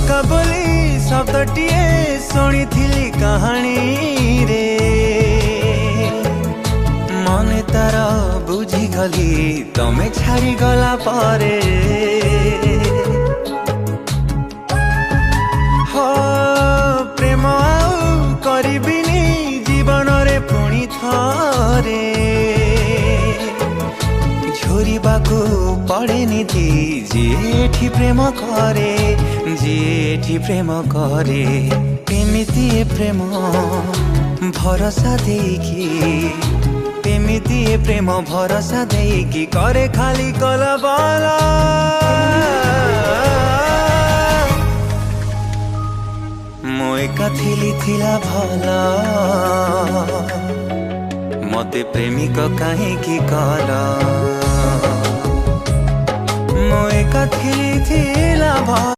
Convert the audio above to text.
धोका बोली शब्दटीए शुणी कहानी रे मने तार बुझीगली तमे छाड़ी गला पारे हो प्रेम आउ करिबिनी जीवन रे पुणी थरे झोरिबाकू पड़े निधि जेठी प्रेम करे जेठी प्रेम करे एमिति प्रेम भरोसा देकी एमिति प्रेम भरोसा देकी करे खाली कलबला मो एका थिली थिला भला मते प्रेमिक काहेकी कला मो एका थिली थिला भला।